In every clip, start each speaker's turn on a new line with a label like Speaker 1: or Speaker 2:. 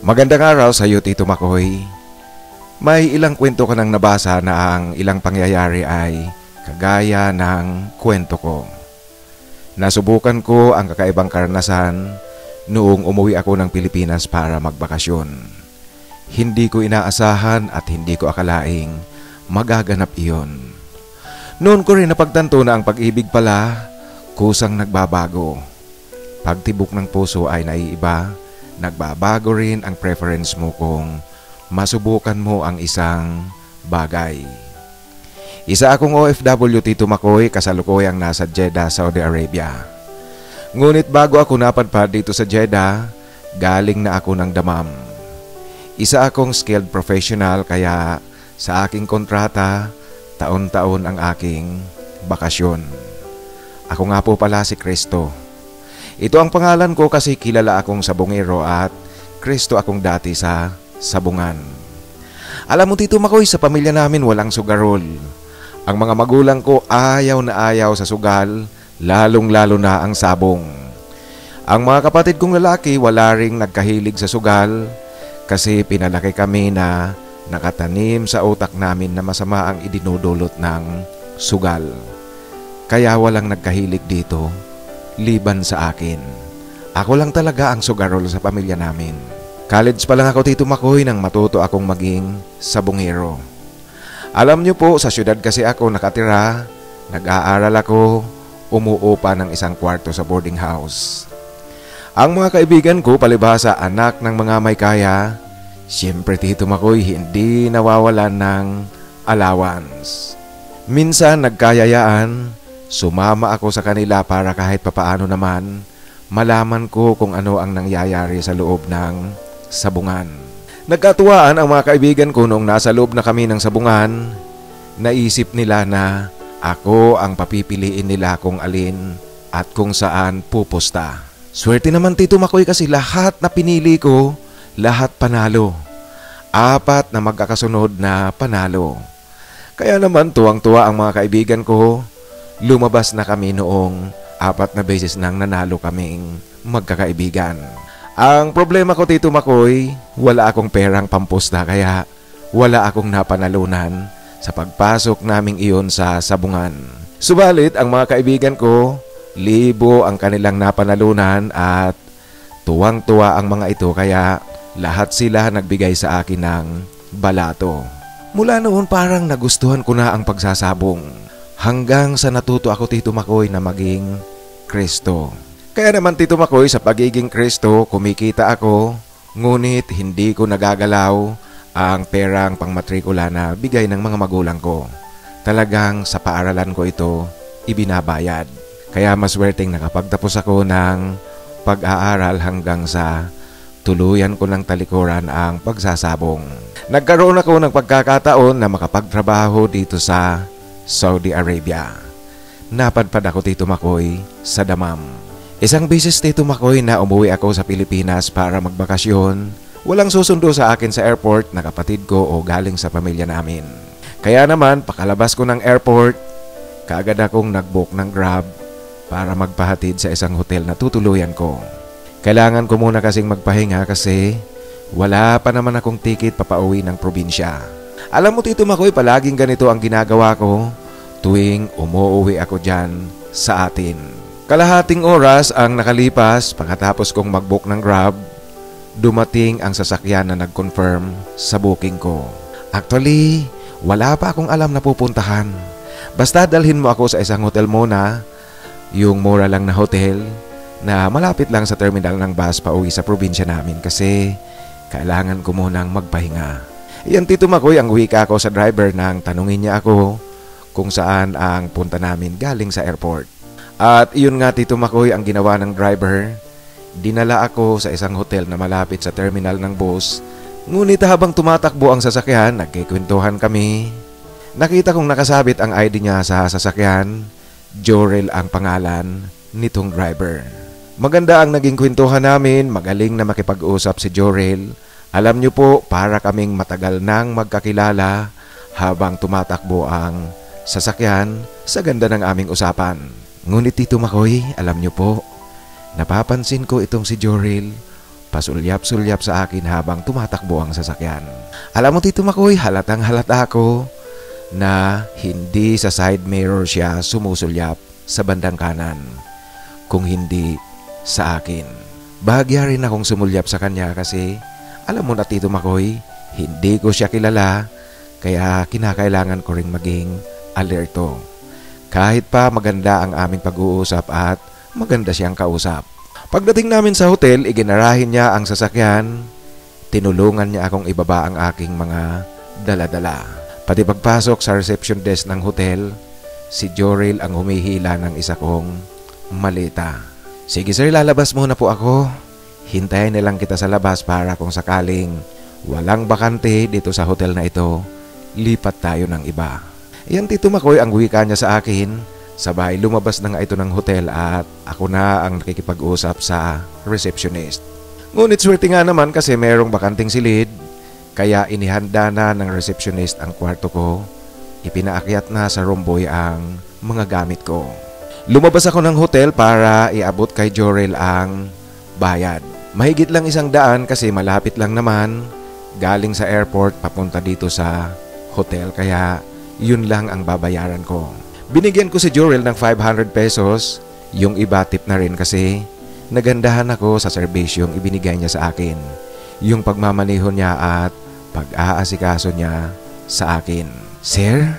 Speaker 1: Magandang araw sa iyo, Tito Makoy. May ilang kwento ka nang nabasa na ang ilang pangyayari ay kagaya ng kwento ko. Nasubukan ko ang kakaibang karanasan noong umuwi ako ng Pilipinas para magbakasyon. Hindi ko inaasahan at hindi ko akalaing magaganap iyon. Noon ko rin napagtanto na ang pag-ibig pala kusang nagbabago. Pagtibok ng puso ay naiiba, nagbabago rin ang preference mo kung masubukan mo ang isang bagay. Isa akong OFW, Tito Makoy, kasalukuyang nasa Jeddah, Saudi Arabia. Ngunit bago ako napadpad dito sa Jeddah, galing na ako ng damam. Isa akong skilled professional kaya sa aking kontrata, taon-taon ang aking bakasyon. Ako nga po pala si Kristo. Ito ang pangalan ko kasi kilala akong sabongero at Kristo akong dati sa sabungan. Alam mo, Tito Makoy, sa pamilya namin walang sugarol. Ang mga magulang ko ayaw na ayaw sa sugal, lalong-lalo na ang sabong. Ang mga kapatid kong lalaki wala ring nagkahilig sa sugal kasi pinalaki kami na nakatanim sa utak namin na masama ang idinudulot ng sugal. Kaya walang nagkahilig dito, liban sa akin. Ako lang talaga ang sugarol sa pamilya namin. College pa lang ako, Tito Makoy, nang matuto akong maging sabongero. Alam niyo po, sa syudad kasi ako nakatira, nag-aaral ako, umuupa ng isang kwarto sa boarding house. Ang mga kaibigan ko, palibhasa anak ng mga may kaya, siyempre, Tito Makoy, hindi nawawalan ng allowance. Minsan nagkayayaan, sumama ako sa kanila para kahit papaano naman malaman ko kung ano ang nangyayari sa loob ng sabungan. Nagkatuwaan ang mga kaibigan ko noong nasa loob na kami ng sabungan. Naisip nila na ako ang papipiliin nila kung alin at kung saan pupusta. Swerte naman, Tito Makoy, kasi lahat na pinili ko, lahat panalo. 4 na magkakasunod na panalo. Kaya naman tuwang-tuwa ang mga kaibigan ko. Lumabas na kami noong 4 na beses nang nanalo kaming magkakaibigan. Ang problema ko, Tito Makoy, wala akong perang pampusta kaya wala akong napanalunan sa pagpasok naming iyon sa sabungan. Subalit ang mga kaibigan ko, libo ang kanilang napanalunan at tuwang-tuwa ang mga ito kaya lahat sila nagbigay sa akin ng balato. Mula noon parang nagustuhan ko na ang pagsasabong. Hanggang sa natuto ako, Tito Makoy, na maging Kristo. Kaya naman, Tito Makoy, sa pagiging Kristo, kumikita ako, ngunit hindi ko nagagalaw ang perang pangmatrikula na bigay ng mga magulang ko. Talagang sa paaralan ko ito ibinabayad. Kaya maswerteng nakapagtapos ako ng pag-aaral hanggang sa tuluyan ko ng talikuran ang pagsasabong. Nagkaroon ako ng pagkakataon na makapagtrabaho dito sa Saudi Arabia. Napadpad ako, Tito Makoy, sa damam. Isang beses, Tito Makoy, na umuwi ako sa Pilipinas para magbakasyon. Walang susundo sa akin sa airport na kapatid ko o galing sa pamilya namin. Kaya naman, pakalabas ko ng airport, kaagad akong nag-book ng Grab para magpahatid sa isang hotel na tutuluyan ko. Kailangan ko muna kasing magpahinga kasi wala pa naman akong ticket papauwi ng probinsya. Alam mo, Tito Makoy, palaging ganito ang ginagawa ko tuwing umuwi ako dyan sa atin. Kalahating oras ang nakalipas pagkatapos kong mag-book ng Grab, dumating ang sasakyan na nag-confirm sa booking ko. Actually, wala pa akong alam na pupuntahan. Basta dalhin mo ako sa isang hotel muna, yung mura lang na hotel na malapit lang sa terminal ng bus pauwi sa probinsya namin kasi kailangan ko munang magpahinga. Iyan, Tito Makoy, ang wika ko sa driver nang tanungin niya ako kung saan ang punta namin galing sa airport. At iyon nga, Tito Makoy, ang ginawa ng driver. Dinala ako sa isang hotel na malapit sa terminal ng bus. Ngunit habang tumatakbo ang sasakyan, nagkikwentuhan kami. Nakita kong nakasabit ang ID niya sa sasakyan. Jorel ang pangalan nitong driver. Maganda ang naging kwentuhan namin, magaling na makipag-usap si Jorel. Alam niyo po, para kaming matagal nang magkakilala habang tumatakbo ang sasakyan sa ganda ng aming usapan. Ngunit, Tito Makoy, alam niyo po, napapansin ko itong si Jorel, pasulyap-sulyap sa akin habang tumatakbo ang sasakyan. Alam mo Tito Makoy, halatang halata ako na hindi sa side mirror siya sumusulyap sa bandang kanan, kung hindi sa akin. Bahagya rin akong sumulyap sa kanya kasi alam mo na Tito Makoy, hindi ko siya kilala kaya kinakailangan ko ring maging alerto. Kahit pa maganda ang aming pag-uusap at maganda siyang kausap. Pagdating namin sa hotel, iginarahin niya ang sasakyan. Tinulungan niya akong ibaba ang aking mga dala-dala. Pati pagpasok sa reception desk ng hotel, si Jorel ang humihila ng isa kong malita. Sige sir, lalabas muna po ako. Hintayin nilang kita sa labas para kung sakaling walang bakante dito sa hotel na ito, lipat tayo ng iba. Yan Tito Makoy ang wika niya sa akin. Sabay lumabas na nga ito ng hotel at ako na ang nakikipag-usap sa receptionist. Ngunit swerte nga naman kasi merong bakanting silid, kaya inihanda na ng receptionist ang kwarto ko. Ipinaakyat na sa room boy ang mga gamit ko. Lumabas ako ng hotel para iabot kay Jorel ang bayad. Mahigit lang 100 kasi malapit lang naman galing sa airport papunta dito sa hotel, kaya yun lang ang babayaran ko. Binigyan ko si Jorel ng 500 pesos. Yung iba tip na rin kasi nagandahan ako sa serbisyong ibinigay niya sa akin. Yung pagmamaneho niya at pag-aasikaso niya sa akin. Sir,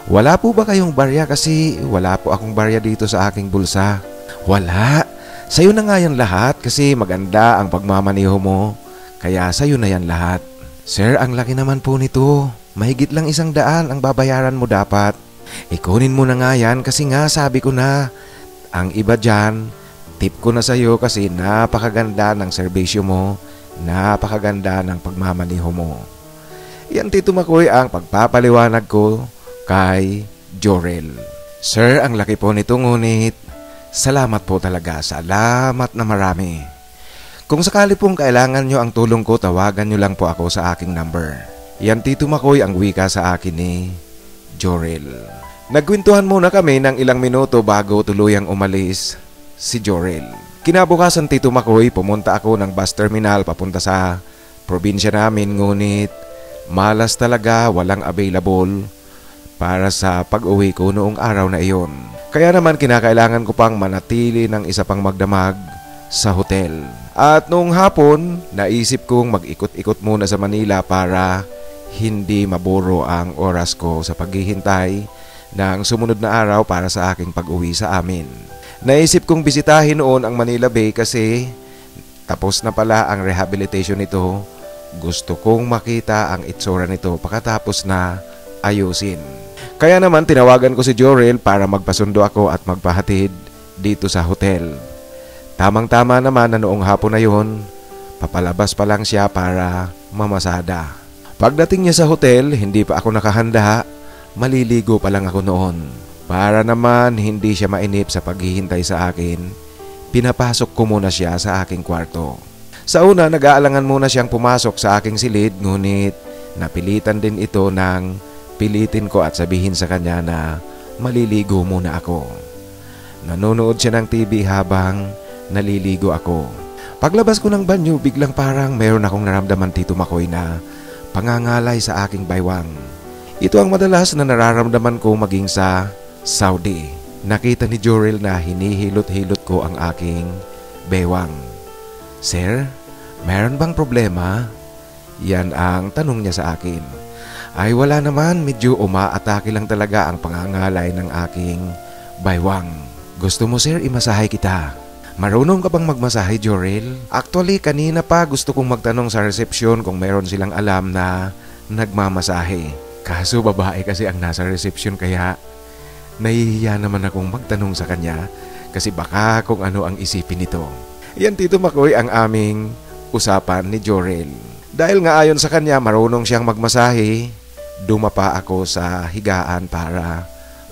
Speaker 1: wala po ba kayong barya kasi wala po akong barya dito sa aking bulsa? Wala. Sa'yo na nga yan lahat kasi maganda ang pagmamaneho mo. Kaya sa'yo na yan lahat. Sir, ang laki naman po nito. Mahigit lang 100 ang babayaran mo dapat. Ikunin mo na nga yan kasi nga sabi ko na. Ang iba dyan, tip ko na sa'yo kasi napakaganda ng serbisyo mo, napakaganda ng pagmamaniho mo. Yan Tito Makoy ang pagpapaliwanag ko kay Jorel. Sir, ang laki po nito ngunit salamat po talaga, salamat na marami. Kung sakali pong kailangan nyo ang tulong ko, tawagan nyo lang po ako sa aking number. Yan Tito Makoy ang wika sa akin ni Jorel. Nagkwentuhan muna kami ng ilang minuto bago tuluyang umalis si Jorel. Kinabukasan Tito Makoy, pumunta ako ng bus terminal papunta sa probinsya namin, ngunit malas talaga, walang available para sa pag-uwi ko noong araw na iyon. Kaya naman kinakailangan ko pang manatili ng isa pang magdamag sa hotel. At noong hapon, naisip kong mag-ikot-ikot muna sa Manila para hindi maburo ang oras ko sa paghihintay ng sumunod na araw para sa aking pag-uwi sa amin. Naisip kong bisitahin noon ang Manila Bay kasi tapos na pala ang rehabilitation nito. Gusto kong makita ang itsura nito pagkatapos na ayusin. Kaya naman tinawagan ko si Jorel para magpasundo ako at magpahatid dito sa hotel. Tamang-tama naman na noong hapon na yun, papalabas pa lang siya para mamasada. Pagdating niya sa hotel, hindi pa ako nakahanda. Maliligo pa lang ako noon. Para naman hindi siya mainip sa paghihintay sa akin, pinapasok ko muna siya sa aking kwarto. Sa una, nag-aalangan muna siyang pumasok sa aking silid, ngunit napilitan din ito ng pilitin ko at sabihin sa kanya na maliligo muna ako. Nanonood siya ng TV habang naliligo ako. Paglabas ko ng banyo, biglang parang meron akong naramdaman Tito Makoy na pangangalay sa aking baywang. Ito ang madalas na nararamdaman ko maging sa Saudi. Nakita ni Jorel na hinihilot-hilot ko ang aking bewang. Sir, meron bang problema? Yan ang tanong niya sa akin. Ay wala naman, medyo umaatake lang talaga ang pangangalay ng aking baywang. Gusto mo sir, imasahay kita? Marunong ka bang magmasahe Jorel? Actually, kanina pa gusto kong magtanong sa resepsyon kung meron silang alam na nagmamasahe. Kaso babae kasi ang nasa reception kaya nahihiya naman akong magtanong sa kanya kasi baka kung ano ang isipin nito. Yan Tito Makoy ang aming usapan ni Jorel. Dahil nga ayon sa kanya marunong siyang magmasahe, dumapa ako sa higaan para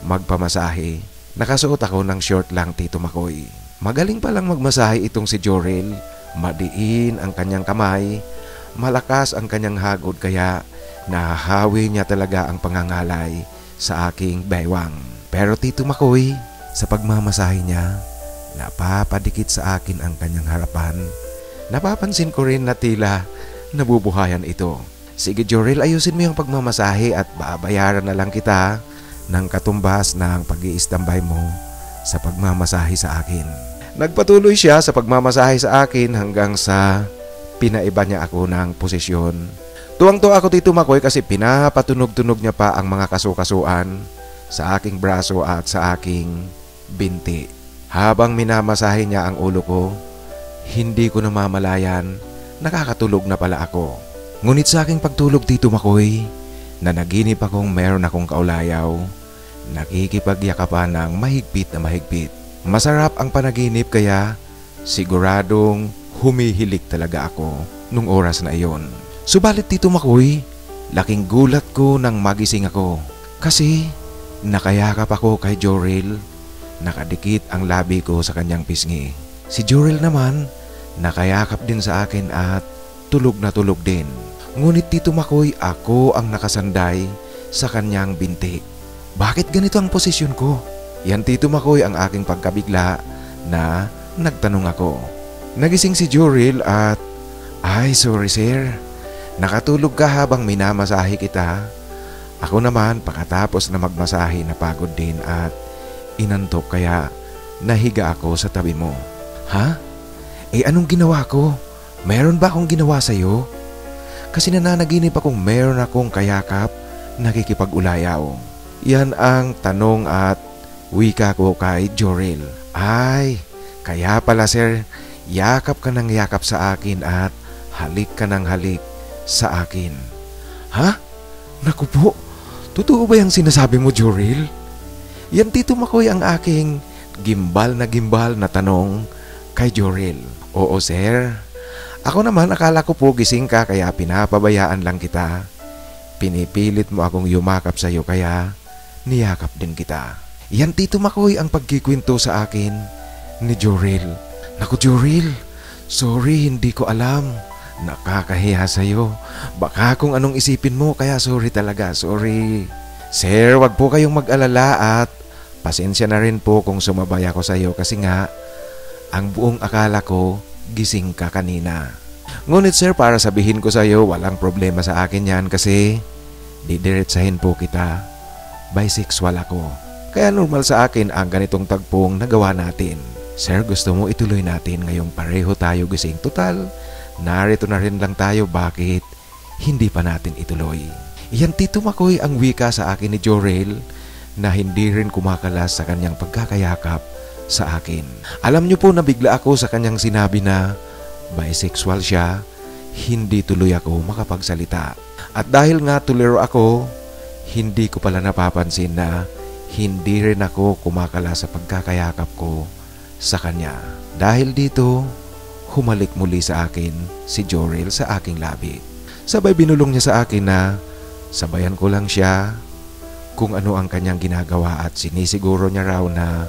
Speaker 1: magpamasahe. Nakasuot ako ng short lang Tito Makoy. Magaling palang magmasahe itong si Jorel. Madiin ang kanyang kamay, malakas ang kanyang hagod kaya nahahawi niya talaga ang pangangalay sa aking baywang. Pero Tito Makoy, sa pagmamasahe niya, napapadikit sa akin ang kanyang harapan. Napapansin ko rin na tila nabubuhayan ito. Sige Jorel, ayusin mo yung pagmamasahe at babayaran na lang kita ng katumbas ng pag-iistambay mo sa pagmamasahe sa akin. Nagpatuloy siya sa pagmamasahe sa akin hanggang sa pinaiba niya ako ng posisyon. Tuwang-tuwa ako Tito Makoy kasi pinapatunog-tunog niya pa ang mga kasukasuan sa aking braso at sa aking binti. Habang minamasahe niya ang ulo ko, hindi ko namamalayan, nakakatulog na pala ako. Ngunit sa aking pagtulog Tito Makoy, nanaginip akong meron akong kaulayaw, nakikipagyakapan ng mahigpit na mahigpit. Masarap ang panaginip kaya siguradong humihilik talaga ako nung oras na iyon. Subalit Tito Makoy, laking gulat ko nang magising ako kasi nakayakap ako kay Jorel, nakadikit ang labi ko sa kanyang pisngi. Si Jorel naman nakayakap din sa akin at tulog na tulog din. Ngunit Tito Makoy, ako ang nakasanday sa kanyang binti. Bakit ganito ang posisyon ko? Yan Tito Makoy ang aking pagkabigla na nagtanong ako. Nagising si Jorel at, "Ay sorry sir, nakatulog ka habang minamasahe kita." Ako naman pagkatapos na magmasahe napagod din at inantok kaya nahiga ako sa tabi mo. "Ha? Anong ginawa ko? Meron ba akong ginawa sa'yo?" Kasi nananaginip akong meron akong kayakap, nakikipag-ulayaw. Yan ang tanong at wika ko kay Jorel. "Ay, kaya pala sir, yakap ka ng yakap sa akin at halik ka ng halik sa akin." "Ha? Naku po, totoo ba yung sinasabi mo Jorel?" Yan Tito Makoy ang aking gimbal na tanong kay Jorel. "Oo sir. Ako naman akala ko po gising ka kaya pinapabayaan lang kita. Pinipilit mo akong yumakap sa iyo kaya niyakap din kita." Yan Tito Makoy ang pagkikwento sa akin ni Jorel. "Naku Jorel, sorry hindi ko alam. Nakakahiya sa iyo. Baka kung anong isipin mo kaya sorry talaga, sorry." "Sir, wag po kayong mag-alala at pasensya na rin po kung sumabay ako sa iyo kasi nga ang buong akala ko gising ka kanina. Ngunit sir, para sabihin ko sa iyo, walang problema sa akin yan kasi didiretsahin po kita. Bisexual ako. Kaya normal sa akin ang ganitong tagpong nagawa natin. Sir, gusto mo ituloy natin ngayong pareho tayo gising? Total, narito na rin lang tayo, bakit hindi pa natin ituloy?" Yan Tito Makoy ang wika sa akin ni Jorel na hindi rin kumakalas sa kanyang pagkakayakap sa akin. Alam niyo po, nabigla ako sa kanyang sinabi na bisexual siya, hindi tuloy ako makapagsalita. At dahil nga tuliro ako, hindi ko pala napapansin na hindi rin ako kumakala sa pagkakayakap ko sa kanya. Dahil dito, humalik muli sa akin si Jorel sa aking labi. Sabay binulong niya sa akin na sabayan ko lang siya kung ano ang kanyang ginagawa at sinisiguro niya raw na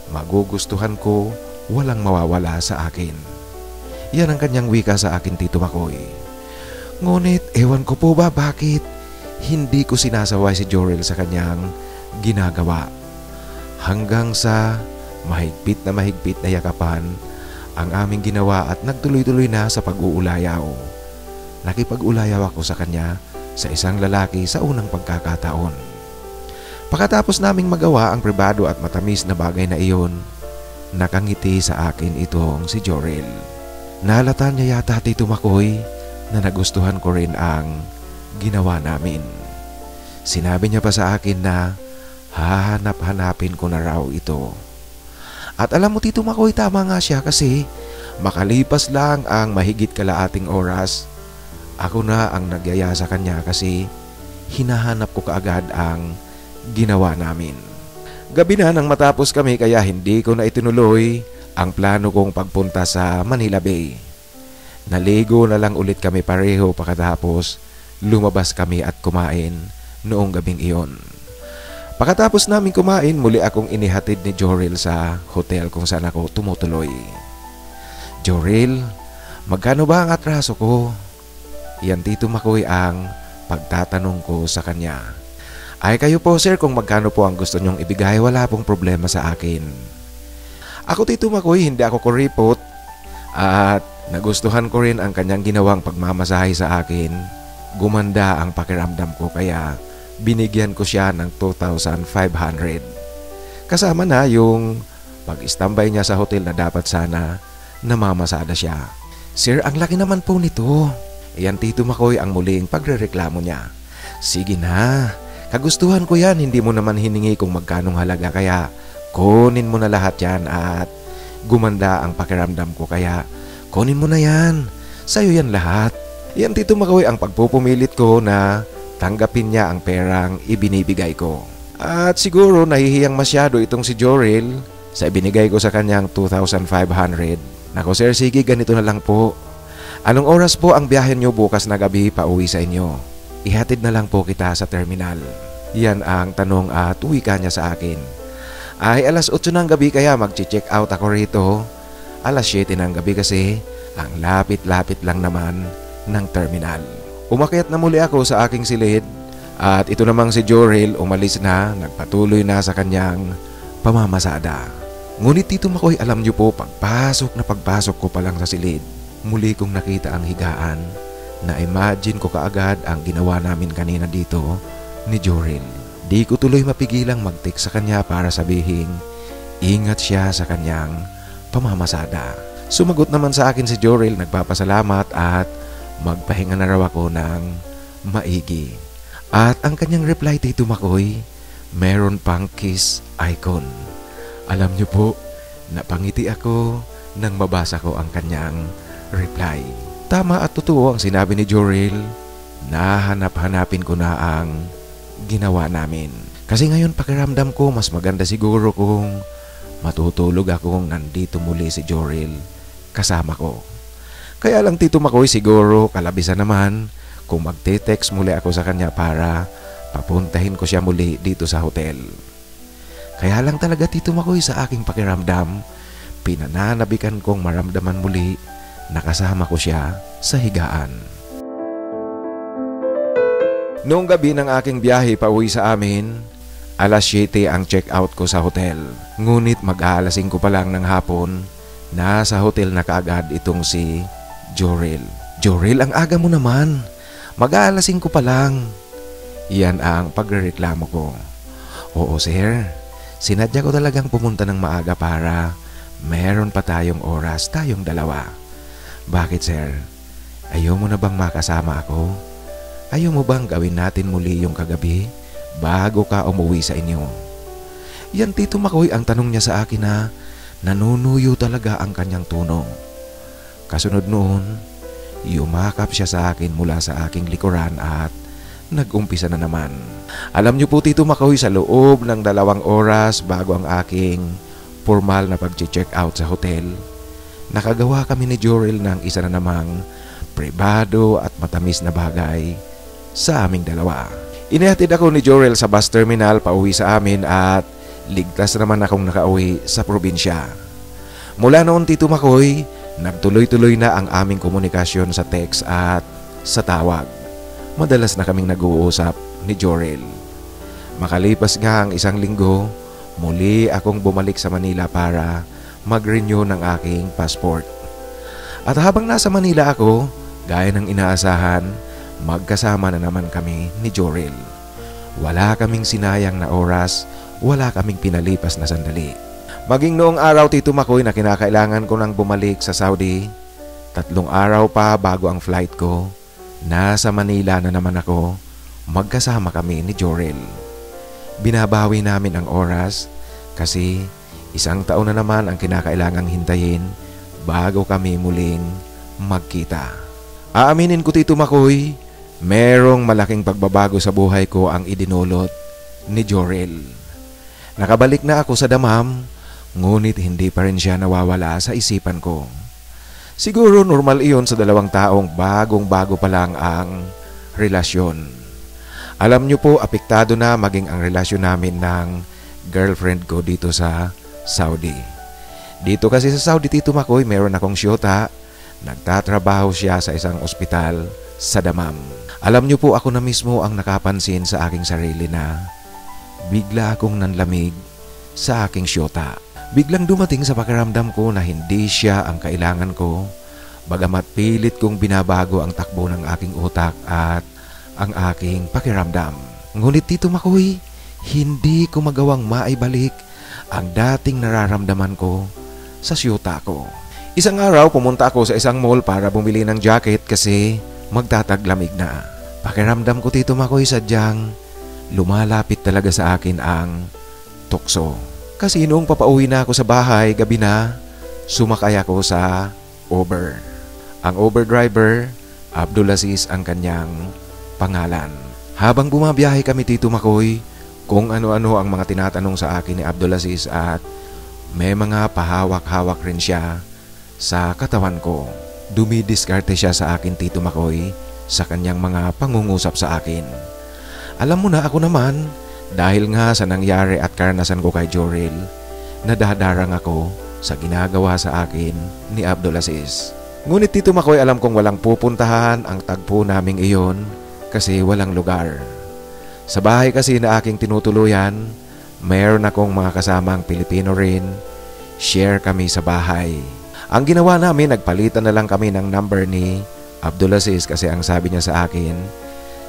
Speaker 1: magugustuhan ko, walang mawawala sa akin. Yan ang kanyang wika sa akin Tito Makoy. Ngunit ewan ko po ba bakit hindi ko sinasaway si Jorel sa kanyang ginagawa. Hanggang sa mahigpit na yakapan ang aming ginawa at nagtuloy-tuloy na sa pag-uulayaw. Nakipag-ulayaw ako sa kanya sa isang lalaki sa unang pagkakataon. Pagkatapos naming magawa ang pribado at matamis na bagay na iyon, nakangiti sa akin itong si Jorel. Nahalata niya yata Tito Makoy na nagustuhan ko rin ang ginawa namin. Sinabi niya pa sa akin na hahanap-hanapin ko na raw ito. At alam mo Tito Makoy, tama nga siya kasi makalipas lang ang mahigit kalaating oras, ako na ang nagyaya sa kanya kasi hinahanap ko kaagad ang ginawa namin. Gabi na nang matapos kami kaya hindi ko na itinuloy ang plano kong pagpunta sa Manila Bay. Naligo na lang ulit kami pareho pagkatapos lumabas kami at kumain noong gabing iyon. Pagkatapos namin kumain, muli akong inihatid ni Jorel sa hotel kung saan ako tumutuloy. "Jorel, magkano ba ang atraso ko?" Yan Tito Makoy ang pagtatanong ko sa kanya. "Ay kayo po sir, kung magkano po ang gusto nyong ibigay, wala pong problema sa akin." Ako Tito Makoy, hindi ako kuripot at Nagustuhan ko rin ang kanyang ginawang pagmamasahe sa akin. Gumanda ang pakiramdam ko kaya binigyan ko siya ng 2,500. Kasama na yung pag-istambay niya sa hotel na dapat sana namamasada siya. Sir, ang laki naman po nito. Ayan, Tito Makoy ang muling pagrereklamo niya. Sige na, kagustuhan ko yan, hindi mo naman hiningi kung magkanong halaga kaya kunin mo na lahat yan at gumanda ang pakiramdam ko kaya kunin mo na yan. Sa'yo yan lahat. Yan, Tito Makoy, ang pagpupumilit ko na tanggapin niya ang perang ibinibigay ko. At siguro nahihiyang masyado itong si Jorel sa ibinigay ko sa kanyang 2,500. Nako sir, sige ganito na lang po. Anong oras po ang biyahe nyo bukas na gabi pauwi sa inyo? Ihatid na lang po kita sa terminal. Yan ang tanong at wika niya sa akin. Ay alas 8 ng gabi kaya mag-check out ako rito. Alas 7 ng gabi kasi ang lapit-lapit lang naman ng terminal. Umakyat na muli ako sa aking silid at ito namang si Jorel umalis na, nagpatuloy na sa kanyang pamamasada. Ngunit Tito Makoy, alam niyo po, pagpasok ko pa lang sa silid, muli kong nakita ang higaan. Na-imagine ko kaagad ang ginawa namin kanina dito ni Jorel. Di ko tuloy mapigilang mag-text sa kanya para sabihin ingat siya sa kanyang pamamasada. Sumagot naman sa akin si Jorel, nagpapasalamat at magpahinga na raw ako ng maigi. At ang kanyang reply, Tito Makoy, meron pang kiss icon. Alam niyo po, napangiti ako nang mabasa ko ang kanyang reply. Tama at totoo ang sinabi ni Jorel. Nahanap-hanapin ko na ang ginawa namin. Kasi ngayon pakiramdam ko mas maganda siguro kung matutulog akong nandito muli si Jorel kasama ko. Kaya lang Tito Makoy, siguro kalabisan naman kung magte-text muli ako sa kanya para papuntahin ko siya muli dito sa hotel. Kaya lang talaga Tito Makoy, sa aking pakiramdam, pinananabikan kong maramdaman muli nakasama ko siya sa higaan. Noong gabi ng aking biyahe pauwi sa amin, alas 7 ang check-out ko sa hotel. Ngunit mag-aalas 5 pa lang ng hapon, nasa hotel na kaagad itong si Jorel. Jorel, ang aga mo naman. Mag-aalas 5 pa lang. Iyan ang pagrereklamo ko. Oo sir, sinadya ko talagang pumunta ng maaga para meron pa tayong oras, tayong dalawa. Bakit sir? Ayaw mo na bang makasama ako? Ayaw mo bang gawin natin muli yung kagabi bago ka umuwi sa inyo? Yan Tito Makoy ang tanong niya sa akin na nanunuyo talaga ang kanyang tono. Kasunod noon, yumakap siya sa akin mula sa aking likuran at nag-umpisa na naman. Alam niyo po Tito Makoy, sa loob ng 2 oras bago ang aking formal na pag-check out sa hotel, nakagawa kami ni Jorel ng isa na namang pribado at matamis na bagay sa aming dalawa. Inihatid ako ni Jorel sa bus terminal pauwi sa amin at ligtas naman akong nakauwi sa probinsya. Mula noon Tito Makoy, nagtuloy-tuloy na ang aming komunikasyon sa text at sa tawag. Madalas na kaming nag-uusap ni Jorel. Makalipas nga ang 1 linggo, muli akong bumalik sa Manila para mag-renew ng aking passport. At habang nasa Manila ako, gaya ng inaasahan, magkasama na naman kami ni Jorel. Wala kaming sinayang na oras, wala kaming pinalipas na sandali. Maging noong araw Tito Makoy na kinakailangan ko nang bumalik sa Saudi, 3 araw pa bago ang flight ko, nasa Manila na naman ako, magkasama kami ni Jorel. Binabawi namin ang oras kasi 1 taon na naman ang kinakailangang hintayin bago kami muling magkita. Aaminin ko Tito Makoy, merong malaking pagbabago sa buhay ko ang idinulot ni Jorel. Nakabalik na ako sa damam, ngunit hindi pa rin siya nawawala sa isipan ko. Siguro normal iyon sa 2 taong bagong-bago pa lang ang relasyon. Alam niyo po, apektado na maging ang relasyon namin ng girlfriend ko dito sa Saudi. Dito kasi sa Saudi Tito Makoy, meron akong syota. Nagtatrabaho siya sa isang ospital sa Damam. Alam niyo po, ako na mismo ang nakapansin sa aking sarili na bigla akong nanlamig sa aking syota. Biglang dumating sa pakiramdam ko na hindi siya ang kailangan ko Bagamat pilit kong binabago ang takbo ng aking utak at ang aking pakiramdam. Ngunit Tito Makoy, hindi ko magawang maibalik ang dating nararamdaman ko sa siyuta ko. Isang araw pumunta ako sa isang mall para bumili ng jacket kasi magtataglamig na. Pakiramdam ko Tito Makoy sadyang lumalapit talaga sa akin ang tukso. Kasi noong papauwi na ako sa bahay gabi na, sumakay ako sa Uber. Ang Uber driver, Abdulaziz ang kanyang pangalan. Habang bumabiyahe kami Tito Makoy, kung ano-ano ang mga tinatanong sa akin ni Abdulaziz at may mga pahawak-hawak rin siya sa katawan ko. Dumidiskarte siya sa akin Tito Makoy sa kanyang mga pangungusap sa akin. Alam mo na ako naman, dahil nga sa nangyari at karanasan ko kay Jorel, nadadarang ako sa ginagawa sa akin ni Abdulaziz. Ngunit Tito Makoy, alam kong walang pupuntahan ang tagpo naming iyon kasi walang lugar. Sa bahay kasi na aking tinutuluyan, mayroon akong mga kasamang Pilipino rin. Share kami sa bahay. Ang ginawa namin, nagpalitan na lang kami ng number ni Abdulaziz kasi ang sabi niya sa akin,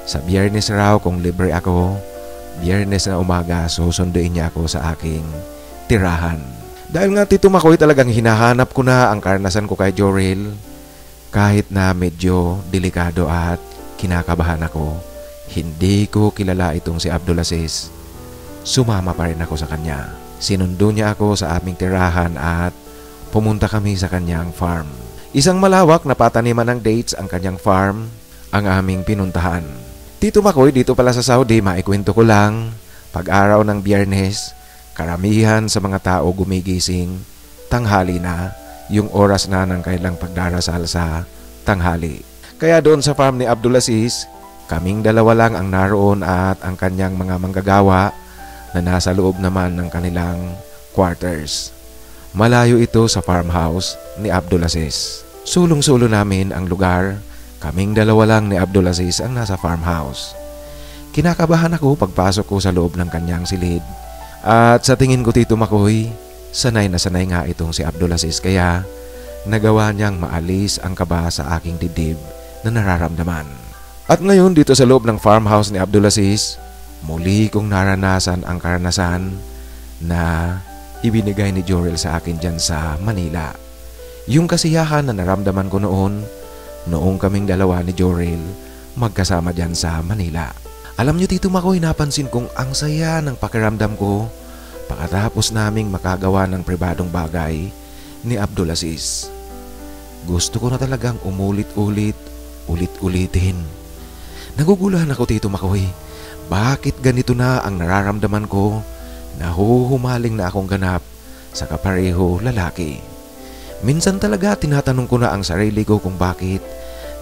Speaker 1: sa Biyernes raw kung libre ako, Biyernes na umaga susunduin niya ako sa aking tirahan. Dahil nga Tito Makoy, talagang hinahanap ko na ang karanasan ko kay Jorel. Kahit na medyo delikado at kinakabahan ako, hindi ko kilala itong si Abdulaziz. Sumama pa rin ako sa kanya. Sinundo niya ako sa aming tirahan at pumunta kami sa kanyang farm. Isang malawak na pataniman ng dates ang kanyang farm ang aming pinuntahan. Tito Makoy, dito pala sa Saudi, maikwento ko lang, pag-araw ng Biyernes, karamihan sa mga tao gumigising tanghali na, yung oras na ng kailang pagdarasal sa tanghali. Kaya doon sa farm ni Abdulaziz, kaming dalawa lang ang naroon at ang kanyang mga manggagawa na nasa loob naman ng kanilang quarters. Malayo ito sa farmhouse ni Abdulaziz. Sulong-sulo namin ang lugar. Kaming dalawa lang ni Abdulaziz ang nasa farmhouse. Kinakabahan ako pagpasok ko sa loob ng kanyang silid. At sa tingin ko Tito Makoy, sanay na sanay nga itong si Abdulaziz kaya nagawa niyang maalis ang kaba sa aking dibdib na nararamdaman. At ngayon dito sa loob ng farmhouse ni Abdulaziz, muli kong naranasan ang karanasan na ibinigay ni Jorel sa akin dyan sa Manila. Yung kasiyahan na naramdaman ko noong kaming dalawa ni Jorel magkasama dyan sa Manila. Alam niyo Tito Makoy, napansin kong ang saya ng pakiramdam ko pagkatapos naming makagawa ng pribadong bagay ni Abdulaziz. Gusto ko na talagang ulit-ulitin. Naguguluhan ako Tito Makoy. Bakit ganito na ang nararamdaman ko? Nahuhumaling na akong ganap sa kapareho lalaki. Minsan talaga tinatanong ko na ang sarili ko kung bakit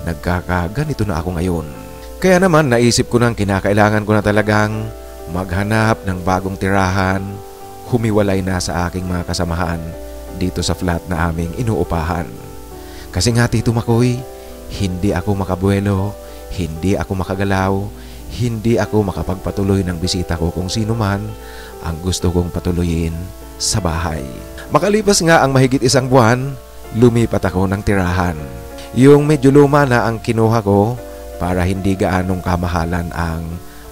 Speaker 1: nagkakaganito na ako ngayon. Kaya naman naisip ko nang kinakailangan ko na talagang maghanap ng bagong tirahan, humiwalay na sa aking mga kasamahan dito sa flat na aming inuupahan. Kasi nga Tito Makoy, hindi ako makabuelo, hindi ako makagalaw, hindi ako makapagpatuloy ng bisita ko kung sino man ang gusto kong patuloyin sa bahay. Makalipas nga ang mahigit isang buwan, lumipat ako ng tirahan. Yung medyo luma na ang kinuha ko para hindi gaanong kamahalan ang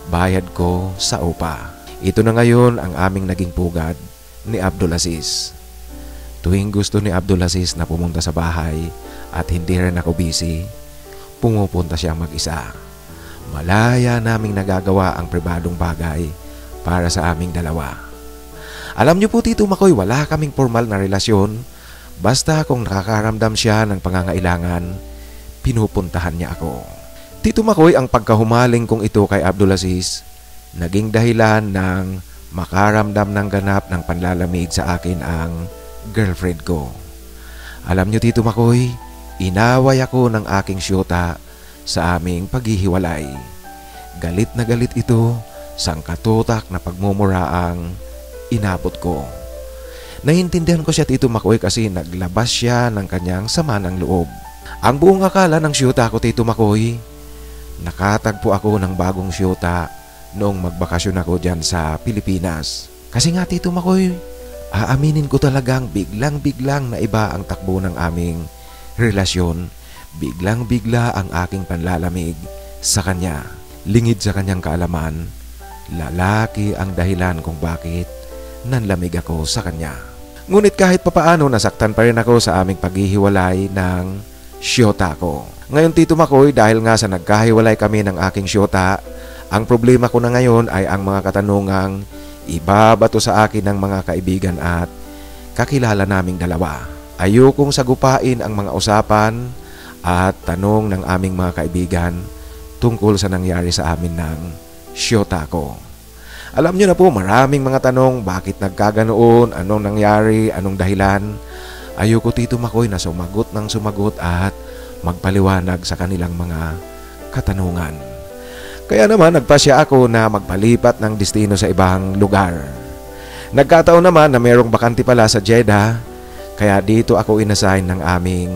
Speaker 1: bayad ko sa upa. Ito na ngayon ang aming naging pugad ni Abdulaziz. Tuwing gusto ni Abdulaziz na pumunta sa bahay at hindi rin ako busy, pumupunta siyang mag-isa. Malaya naming nagagawa ang pribadong bagay para sa aming dalawa. Alam niyo po Tito Makoy, wala kaming formal na relasyon. Basta kung nakakaramdam siya ng pangangailangan, pinupuntahan niya ako. Tito Makoy, ang pagkahumaling kong ito kay Abdulaziz, naging dahilan ng makaramdam ng ganap ng panlalamig sa akin ang girlfriend ko. Alam niyo Tito Makoy, inaway ako ng aking syota sa aming paghihiwalay. Galit na galit ito, sangkatutak na pagmumura ang inabot ko. Naiintindihan ko siya Tito Makoy kasi naglabas siya ng kanyang sama ng loob. Ang buong akala ng syota ko Tito Makoy, nakatagpo ako ng bagong syota noong magbakasyon ako dyan sa Pilipinas. Kasi nga Tito Makoy, aaminin ko talagang biglang-biglang na iba ang takbo ng aming relasyon, biglang-bigla ang aking panlalamig sa kanya. Lingid sa kanyang kaalaman, lalaki ang dahilan kung bakit nanlamig ako sa kanya. Ngunit kahit papaano nasaktan pa rin ako sa aming paghihiwalay ng syota ko. Ngayon Tito Makoy, dahil nga sa nagkahiwalay kami ng aking syota, ang problema ko na ngayon ay ang mga katanungang ibabato sa akin ng mga kaibigan at kakilala naming dalawa. Ayokong sagupain ang mga usapan at tanong ng aming mga kaibigan tungkol sa nangyari sa amin ng syota ko. Alam nyo na po, maraming mga tanong, bakit nagkaganoon, anong nangyari, anong dahilan. Ayoko Tito Makoy na sumagot ng sumagot at magpaliwanag sa kanilang mga katanungan. Kaya naman nagpasya ako na magpalipat ng destino sa ibang lugar. Nagkataon naman na mayroong bakante pala sa Jeddah, kaya dito ako inassign ng aming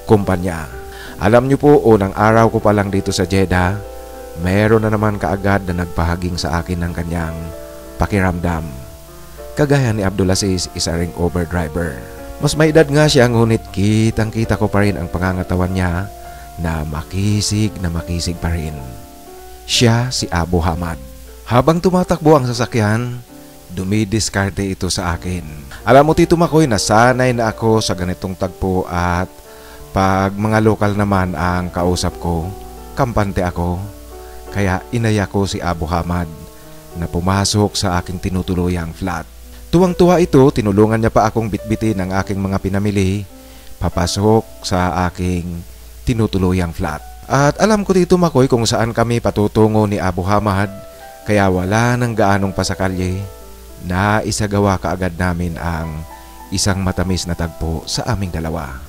Speaker 1: kumpanya. Alam niyo po, unang araw ko pa lang dito sa Jeddah, mayroon na naman kaagad na nagpahaging sa akin ng kanyang pakiramdam. Kagaya ni Abdulaziz, isa ring Uber driver. Mas may edad nga siya, ngunit kitang-kita ko pa rin ang pangangatawan niya na makisig pa rin. Siya si Abu Hamad. Habang tumatakbo ang sasakyan, dumidiskarte ito sa akin. Alam mo Tito Makoy, nasanay na ako sa ganitong tagpo at pag mga lokal naman ang kausap ko, kampante ako. Kaya inaya ko si Abu Hamad na pumasok sa aking tinutuluyang flat. Tuwang-tuwa ito, tinulungan niya pa akong bitbitin ang aking mga pinamili papasok sa aking tinutuluyang flat. At alam ko Tito Makoy kung saan kami patutungo ni Abu Hamad, kaya wala nang gaanong pasakalye na isagawa kaagad namin ang isang matamis na tagpo sa aming dalawa.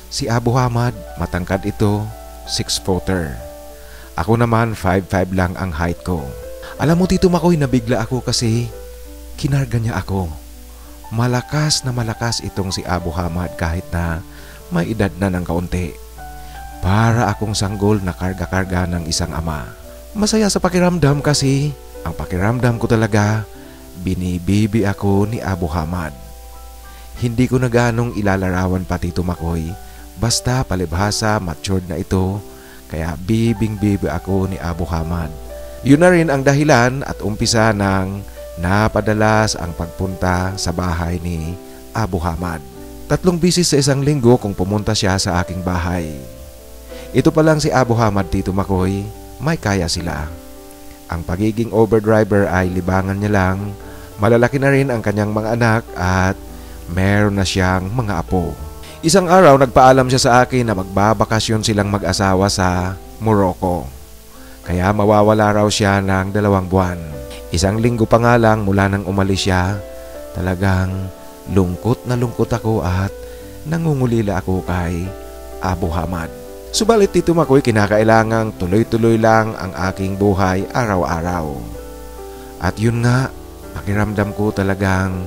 Speaker 1: Si Abu Hamad, matangkad ito, 6'footer. Ako naman 5'5 lang ang height ko. Alam mo Tito Makoy, nabigla ako kasi kinarga niya ako. Malakas na malakas itong si Abu Hamad kahit na may edad na ng kaunti. Para akong sanggol na karga-karga ng isang ama. Masaya sa pakiramdam kasi ang pakiramdam ko talaga, binibibi ako ni Abu Hamad. Hindi ko na ganong ilalarawan pa Tito Makoy, basta palibhasa matured na ito, kaya bibing-bibi ako ni Abu Hamad. Yun na rin ang dahilan at umpisa ng napadalas ang pagpunta sa bahay ni Abu Hamad. 3 bisis sa isang linggo kung pumunta siya sa aking bahay. Ito pa lang si Abu Hamad Tito Makoy, may kaya sila. Ang pagiging Uber driver ay libangan niya lang, malalaki na rin ang kanyang mga anak at meron na siyang mga apo. Isang araw nagpaalam siya sa akin na magbabakasyon silang mag-asawa sa Morocco. Kaya mawawala raw siya ng 2 buwan. Isang linggo pa nga lang mula nang umalis siya, talagang lungkot na lungkot ako at nangungulila ako kay Abu Hamad. Subalit Tito Makoy, kinakailangang tuloy-tuloy lang ang aking buhay araw-araw. At yun nga, pakiramdam ko talagang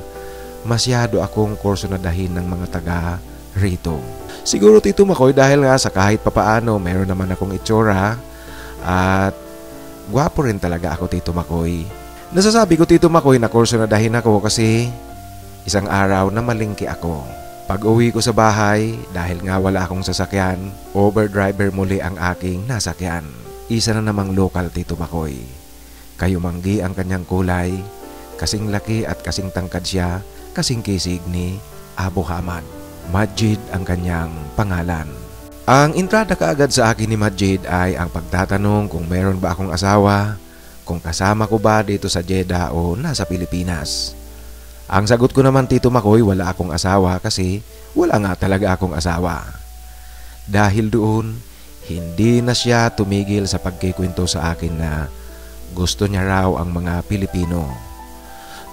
Speaker 1: masyado akong kursunadahin ng mga taga rito. Siguro Tito Makoy dahil nga sa kahit papaano meron naman akong itsura at gwapo rin talaga ako Tito Makoy. Nasasabi ko Tito Makoy na kursunadahin ako kasi isang araw na malingki ako. Pag uwi ko sa bahay, dahil nga wala akong sasakyan, Uber driver muli ang aking nasakyan. Isa na namang lokal Tito Makoy. Kayumanggi ang kanyang kulay, kasing laki at kasing tangkad siya, kasing kisig ni Abu Hamad. Majid ang kanyang pangalan. Ang entrada kaagad sa akin ni Majid ay ang pagtatanong kung meron ba akong asawa, kung kasama ko ba dito sa Jeddah o nasa Pilipinas. Ang sagot ko naman Tito Makoy, wala akong asawa kasi wala nga talaga akong asawa. Dahil doon, hindi na siya tumigil sa pagkikwento sa akin na gusto niya raw ang mga Pilipino.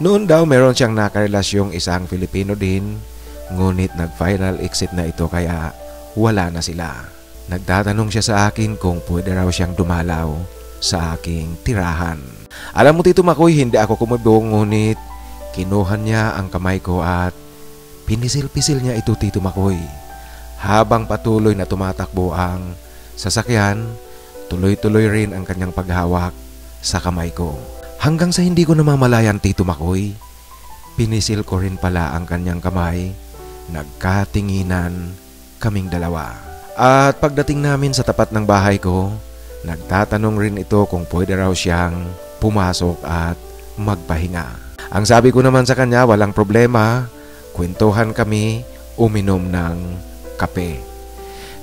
Speaker 1: Noon daw meron siyang nakarelasyong isang Filipino din, ngunit nag-final exit na ito kaya wala na sila. Nagtatanong siya sa akin kung pwede raw siyang dumalaw sa aking tirahan. Alam mo Tito Makoy, hindi ako kumibong ngunit kinuha niya ang kamay ko at pinisil-pisil niya ito Tito Makoy. Habang patuloy na tumatakbo ang sasakyan, tuloy-tuloy rin ang kanyang paghawak sa kamay ko. Hanggang sa hindi ko namamalayan Tito Makoy, pinisil ko rin pala ang kanyang kamay, nagkatinginan, kaming dalawa. At pagdating namin sa tapat ng bahay ko, nagtatanong rin ito kung pwede raw siyang pumasok at magpahinga. Ang sabi ko naman sa kanya, walang problema, kwentuhan kami, uminom ng kape.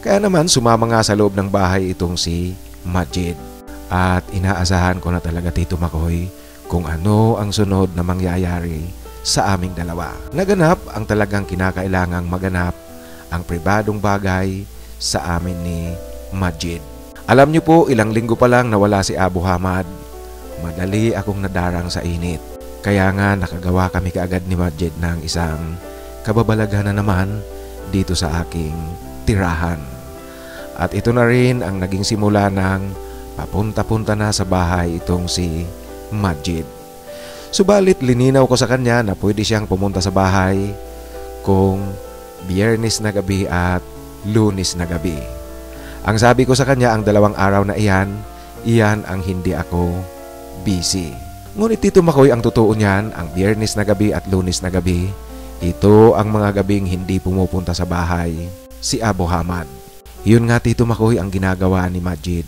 Speaker 1: Kaya naman sumama nga sa loob ng bahay itong si Majid. At inaasahan ko na talaga, Tito Makoy, kung ano ang sunod na mangyayari sa aming dalawa. Naganap ang talagang kinakailangang maganap, ang pribadong bagay sa amin ni Majid. Alam niyo po, ilang linggo pa lang nawala si Abu Hamad. Madali akong nadarang sa init. Kaya nga nakagawa kami kaagad ni Majid ng isang kababalaghan na naman dito sa aking tirahan. At ito na rin ang naging simula ng papunta-punta na sa bahay itong si Majid. Subalit lininaw ko sa kanya na pwede siyang pumunta sa bahay kung Biyernes na gabi at Lunes na gabi. Ang sabi ko sa kanya, ang 2 araw na iyan ang hindi ako busy. Ngunit Tito Makoy, ang totoo niyan, ang Biyernes na gabi at Lunes na gabi, ito ang mga gabing hindi pumupunta sa bahay si Abu Hamad. Yun nga Tito Makoy ang ginagawa ni Majid.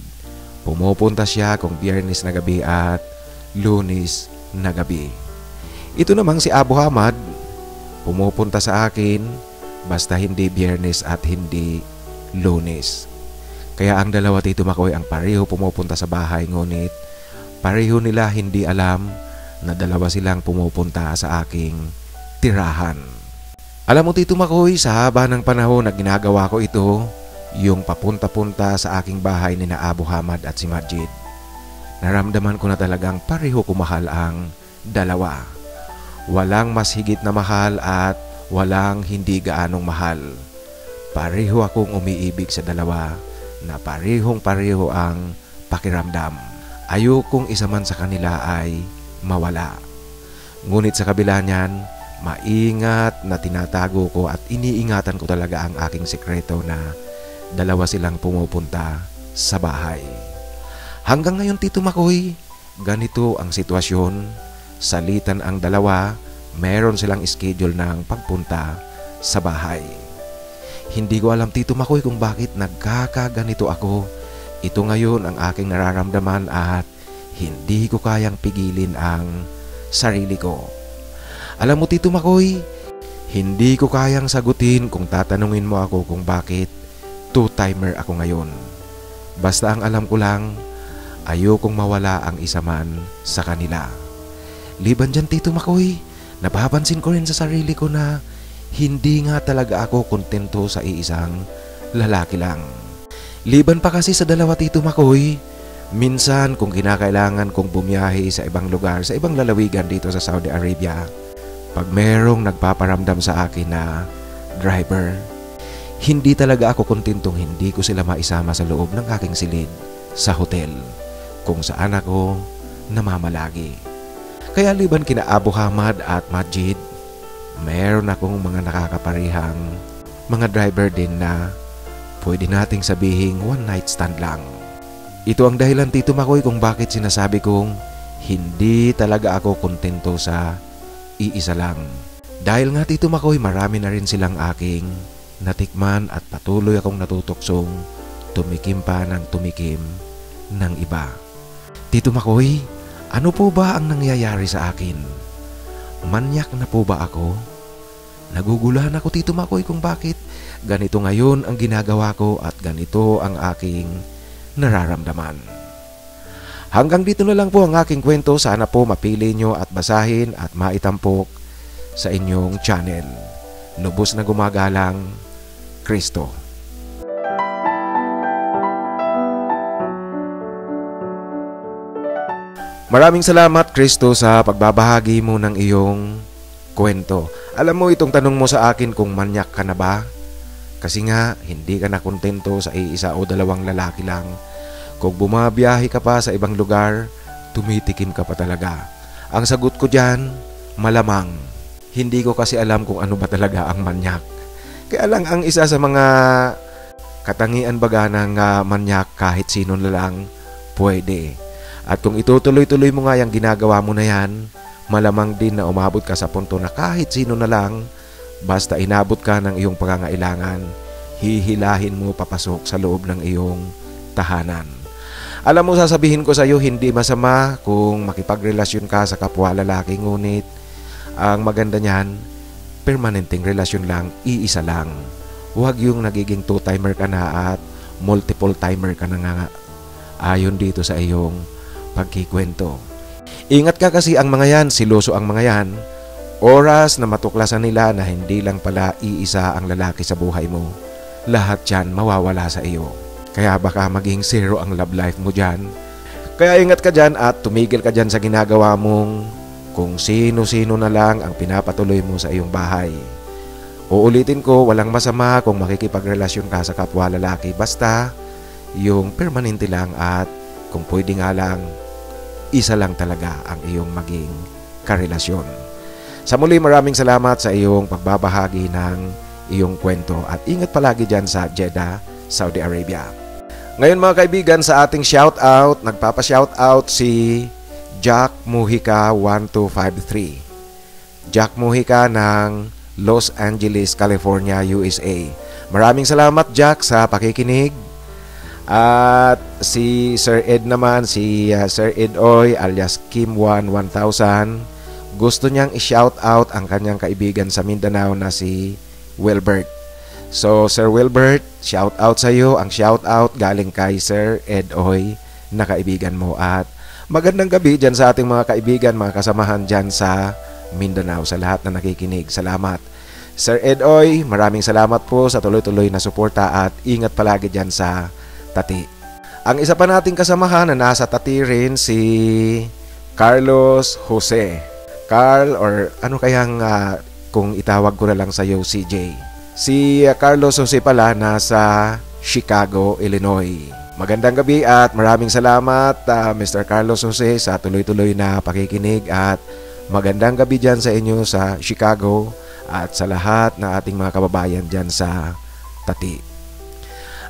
Speaker 1: Pumupunta siya kung Biyernes na gabi at Lunes na gabi. Ito namang si Abu Hamad, pumupunta sa akin basta hindi Biyernes at hindi Lunes. Kaya ang dalawa Tito Makoy ang pareho pumupunta sa bahay, ngunit pareho nila hindi alam na dalawa silang pumupunta sa aking tirahan. Alam mo Tito Makoy, sa haba ng panahon na ginagawa ko ito, yung papunta-punta sa aking bahay ni na Abu Hamad at si Majid, naramdaman ko na talagang pareho ko mahal ang dalawa. Walang mas higit na mahal at walang hindi gaanong mahal. Pareho akong umiibig sa dalawa na parehong-pareho ang pakiramdam. Ayokong isa man sa kanila ay mawala. Ngunit sa kabila niyan, maingat na tinatago ko at iniingatan ko talaga ang aking sekreto na dalawa silang pumupunta sa bahay. Hanggang ngayon Tito Makoy, ganito ang sitwasyon. Salitan ang dalawa, meron silang schedule ng pagpunta sa bahay. Hindi ko alam Tito Makoy kung bakit nagkakaganito ako. Ito ngayon ang aking nararamdaman at hindi ko kayang pigilin ang sarili ko. Alam mo Tito Makoy, hindi ko kayang sagutin kung tatanungin mo ako kung bakit two-timer ako ngayon. Basta ang alam ko lang, ayokong mawala ang isa man sa kanila. Liban dyan Tito Makoy, napapansin ko rin sa sarili ko na hindi nga talaga ako kontento sa iisang lalaki lang. Liban pa kasi sa dalawa Tito Makoy, minsan kung kinakailangan kong bumiyahe sa ibang lugar, sa ibang lalawigan dito sa Saudi Arabia, pag merong nagpaparamdam sa akin na driver, hindi talaga ako kontentong hindi ko sila maisama sa loob ng aking silid sa hotel kung saan ako namamalagi. Kaya liban kina Abu Hamad at Majid, meron akong mga nakakaparihang mga driver din na pwede nating sabihing one night stand lang. Ito ang dahilan Tito Makoy kung bakit sinasabi kong hindi talaga ako kontento sa iisa lang. Dahil nga Tito Makoy, marami na rin silang aking natikman at patuloy akong natutuksong tumikim pa ng tumikim ng iba. Tito Makoy, ano po ba ang nangyayari sa akin? Manyak na po ba ako? Naguguluhan ako Tito Makoy kung bakit ganito ngayon ang ginagawa ko at ganito ang aking nararamdaman. Hanggang dito na lang po ang aking kwento. Sana po mapili nyo at basahin at maitampok sa inyong channel. Lubos na gumagalang, Kristo. Maraming salamat Kristo sa pagbabahagi mo ng iyong kwento. Alam mo itong tanong mo sa akin kung manyak ka na ba? Kasi nga hindi ka na kontento sa iisa o dalawang lalaki lang. Kung bumabiyahe ka pa sa ibang lugar, tumitikim ka pa talaga. Ang sagot ko dyan, malamang. Hindi ko kasi alam kung ano ba talaga ang manyak. Kaya lang ang isa sa mga katangian baga ng manyak, kahit sino na lang pwede. At kung itutuloy-tuloy mo nga yung ginagawa mo na yan, malamang din na umabot ka sa punto na kahit sino na lang, basta inabot ka ng iyong pangangailangan, hihilahin mo papasok sa loob ng iyong tahanan. Alam mo, sasabihin ko sa iyo, hindi masama kung makipagrelasyon ka sa kapwa lalaki, ngunit ang maganda niyan, permanenteng relasyon lang, iisa lang. Huwag yung nagiging two-timer ka na at multiple timer ka na nga ayon dito sa iyong pagkikwento. Ingat ka kasi, ang mga yan, siloso ang mga yan. Oras na matuklasan nila na hindi lang pala iisa ang lalaki sa buhay mo, lahat yan mawawala sa iyo. Kaya baka maging zero ang love life mo dyan. Kaya ingat ka dyan at tumigil ka dyan sa ginagawa mong kung sino-sino na lang ang pinapatuloy mo sa iyong bahay. Uulitin ko, walang masama kung makikipagrelasyon ka sa kapwa lalaki, basta yung permanente lang at kung pwede nga lang, isa lang talaga ang iyong maging karelasyon. Sa muli, maraming salamat sa iyong pagbabahagi ng iyong kwento at ingat palagi dyan sa Jeddah, Saudi Arabia. Ngayon mga kaibigan, sa ating shoutout, nagpapa-shoutout si Jack Mujica 1253. Jack Mujica ng Los Angeles, California, USA. Maraming salamat, Jack, sa pakikinig. At si Sir Ed naman, si Sir Ed Oy alias Kim1 1000, gusto niyang i-shout out ang kanyang kaibigan sa Mindanao na si Wilbert. So Sir Wilbert, shout out sa iyo. Ang shout out galing kay Sir Ed Oy na kaibigan mo. At magandang gabi dyan sa ating mga kaibigan, mga kasamahan dyan sa Mindanao, sa lahat na nakikinig. Salamat Sir Ed Oy, maraming salamat po sa tuloy-tuloy na suporta at ingat palagi dyan sa Tati. Ang isa pa nating kasamahan na nasa Tati rin, si Carlos Jose. Carl, or ano kayang kung itawag ko na lang sa iyo, CJ. Si Carlos Jose pala nasa Chicago, Illinois. Magandang gabi at maraming salamat Mr. Carlos Jose sa tuloy-tuloy na pakikinig at magandang gabi dyan sa inyo sa Chicago at sa lahat na ating mga kababayan dyan sa Tati.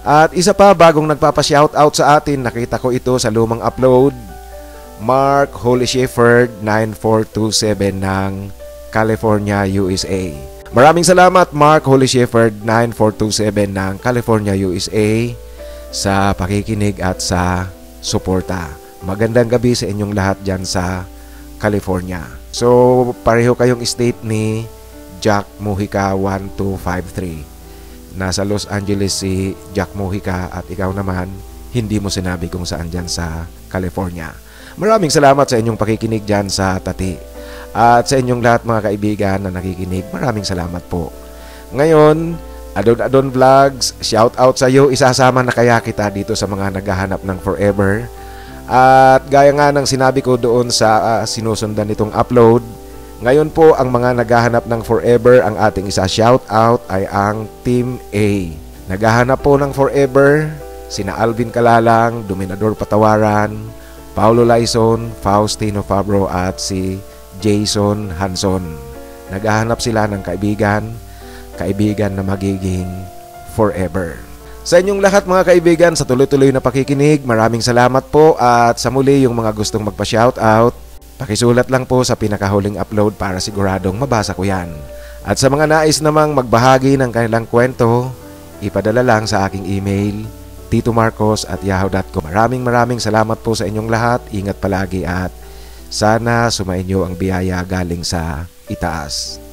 Speaker 1: At isa pa, bagong nagpapa-shoutout sa atin, nakita ko ito sa lumang upload, Mark Holy Shepherd 9427 ng California, USA. Maraming salamat Mark Holy Shepherd 9427 ng California, USA sa pakikinig at sa suporta. Magandang gabi sa inyong lahat dyan sa California. So pareho kayong state ni Jack Mujica 1253. Nasa Los Angeles si Jack Mujica at ikaw naman, hindi mo sinabi kung saan dyan sa California. Maraming salamat sa inyong pakikinig dyan sa Tati. At sa inyong lahat mga kaibigan na nakikinig, maraming salamat po. Ngayon, Adon Vlogs, shout out sa iyo. Isasama na kaya kita dito sa mga naghahanap ng forever. At gaya nga ng sinabi ko doon sa sinusundan nitong upload, ngayon po ang mga naghahanap ng forever, ang ating isa shout out ay ang Team A. Naghahanap po ng forever sina Alvin Kalalang, Dominador Patawaran, Paulo Laison, Faustino Fabro at si Jason Hanson. Naghahanap sila ng kaibigan na magiging forever. Sa inyong lahat mga kaibigan, sa tuloy-tuloy na pakikinig, maraming salamat po. At sa muli, yung mga gustong magpa-shoutout, pakisulat lang po sa pinakahuling upload para siguradong mabasa ko yan. At sa mga nais namang magbahagi ng kanilang kwento, ipadala lang sa aking email, titomarcos@yahoo.com. Maraming salamat po sa inyong lahat. Ingat palagi at sana sumainyo ang biyaya galing sa itaas.